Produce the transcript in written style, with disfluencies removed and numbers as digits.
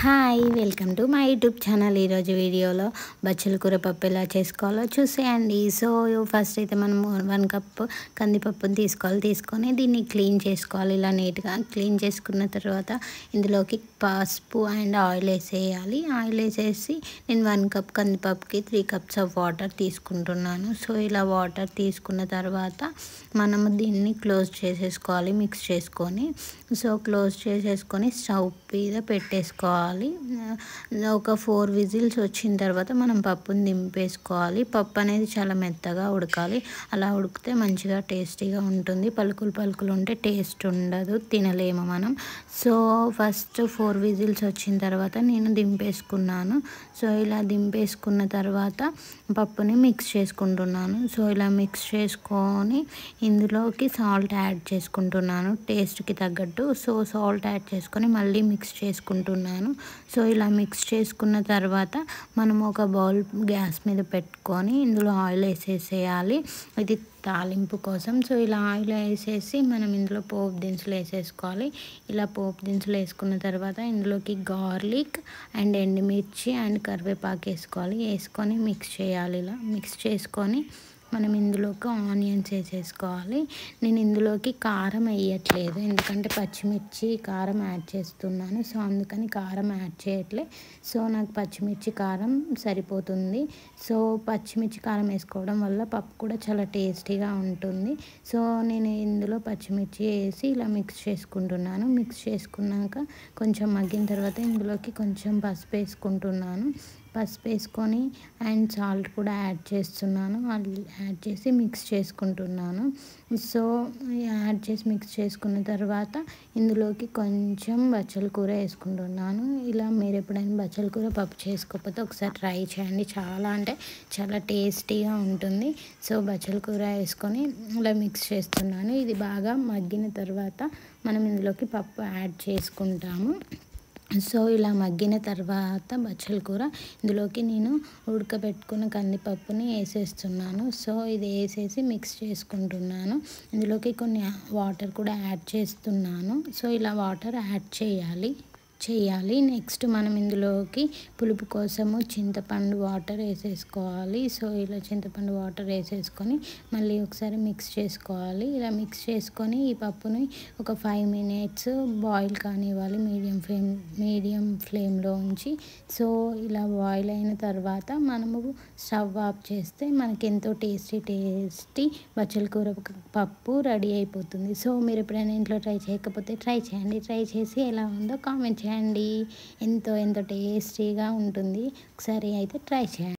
Hi welcome to my YouTube channel. ఈరోజు వీడియోలో బచ్చల కూర పప్పు ఎలా చేసుకోవాలో చూసేయండి. సో ఫస్ట్ అయితే మనం 1 కప్ కందిపప్పుని తీసుకొని దీన్ని క్లీన్ చేసుకోవాలి. ఇలా నీట్గా క్లీన్ చేసుకున్న తర్వాత ఇందులోకి పసుపు అండ్ ఆయిల్ వేసేయాలి. ఆయిల్ వేసేసి నేను 1 కప్ కందిపప్పుకి 3 కప్స్ ఆఫ్ వాటర్ తీసుకుంటున్నాను. సో ఇలా వాటర్ తీసుకున్న తర్వాత మనము దీన్ని క్లోజ్ చేసేసుకోవాలి మిక్స్ చేసుకొని. సో క్లోజ్ చేసేసుకొని స్టవ్ మీద పెట్టేసుకోవాలి. ఒక 4 విజిల్స్ వచ్చిన తర్వాత మనం పప్పుని దింపేసుకోవాలి. పప్పు అనేది చాలా మెత్తగా ఉడకాలి. అలా ఉడికితే మంచిగా టేస్టీగా ఉంటుంది. పలుకులు ఉంటే టేస్ట్ ఉండదు, తినలేము మనం. సో ఫస్ట్ 4 విజిల్స్ వచ్చిన తర్వాత నేను దింపేసుకున్నాను. సో ఇలా దింపేసుకున్న తర్వాత పప్పుని మిక్స్ చేసుకుంటున్నాను. సో ఇలా మిక్స్ చేసుకొని ఇందులోకి సాల్ట్ యాడ్ చేసుకుంటున్నాను టేస్ట్కి తగ్గట్టు. సో సాల్ట్ యాడ్ చేసుకొని మళ్ళీ మిక్స్ చేసుకుంటున్నాను. సో ఇలా మిక్స్ చేసుకున్న తర్వాత మనం ఒక బౌల్ గ్యాస్ మీద పెట్టుకొని ఇందులో ఆయిల్ వేసేసేయాలి. ఇది తాలింపు కోసం. సో ఇలా ఆయిల్ వేసేసి మనం ఇందులో పోపు దినుసులు వేసేసుకోవాలి. ఇలా పోపు దినుసులు వేసుకున్న తర్వాత ఇందులోకి గార్లిక్ అండ్ ఎండుమిర్చి అండ్ కరివేపాకు వేసుకొని మిక్స్ చేయాలి. ఇలా మిక్స్ చేసుకొని మనం ఇందులోకి ఆనియన్స్ వేసేసుకోవాలి. నేను ఇందులోకి కారం వేయట్లేదు, ఎందుకంటే పచ్చిమిర్చి కారం యాడ్ చేస్తున్నాను. సో అందుకని కారం యాడ్ చేయట్లే. సో నాకు పచ్చిమిర్చి కారం సరిపోతుంది. సో పచ్చిమిర్చి కారం వేసుకోవడం వల్ల పప్పు కూడా చాలా టేస్టీగా ఉంటుంది. సో నేను ఇందులో పచ్చిమిర్చి వేసి ఇలా మిక్స్ చేసుకుంటున్నాను. మిక్స్ చేసుకున్నాక కొంచెం మగ్గిన తర్వాత ఇందులోకి కొంచెం పసుపు వేసుకుంటున్నాను. పసుపు వేసుకొని అండ్ సాల్ట్ కూడా యాడ్ చేస్తున్నాను. యాడ్ చేసి మిక్స్ చేసుకుంటున్నాను. సో యాడ్ చేసి మిక్స్ చేసుకున్న తర్వాత ఇందులోకి కొంచెం బచ్చల కూర వేసుకుంటున్నాను. ఇలా మీరు ఎప్పుడైనా బచ్చల కూర పప్పు చేసుకోకపోతే ఒకసారి ట్రై చేయండి. చాలా అంటే చాలా టేస్టీగా ఉంటుంది. సో బచ్చల కూర వేసుకొని ఇలా మిక్స్ చేస్తున్నాను. ఇది బాగా మగ్గిన తర్వాత మనం ఇందులోకి పప్పు యాడ్ చేసుకుంటాము. సో ఇలా మగ్గిన తర్వాత బచ్చల కూర ఇందులోకి నేను ఉడకబెట్టుకున్న కందిపప్పుని వేసేస్తున్నాను. సో ఇది వేసేసి మిక్స్ చేసుకుంటున్నాను. ఇందులోకి కొన్ని వాటర్ కూడా యాడ్ చేస్తున్నాను. సో ఇలా వాటర్ యాడ్ చేయాలి. నెక్స్ట్ మనం ఇందులోకి పులుపు కోసము చింతపండు వాటర్ వేసేసుకోవాలి. సో ఇలా చింతపండు వాటర్ వేసేసుకొని మళ్ళీ ఒకసారి మిక్స్ చేసుకోవాలి. ఇలా మిక్స్ చేసుకొని ఈ పప్పుని ఒక 5 మినిట్స్ బాయిల్ కానివ్వాలి మీడియం ఫ్లేమ్లో ఉంచి. సో ఇలా బాయిల్ అయిన తర్వాత మనము స్టవ్ ఆఫ్ చేస్తే మనకి ఎంతో టేస్టీ బచ్చల కూర పప్పు రెడీ అయిపోతుంది. సో మీరు ఎప్పుడైనా ఇంట్లో ట్రై చేయకపోతే ట్రై చేయండి. ట్రై చేసి ఎలా ఉందో కామెంట్ చేయండి. ఎంతో టేస్టీగా ఉంటుంది. ఒకసారి అయితే ట్రై చేయండి.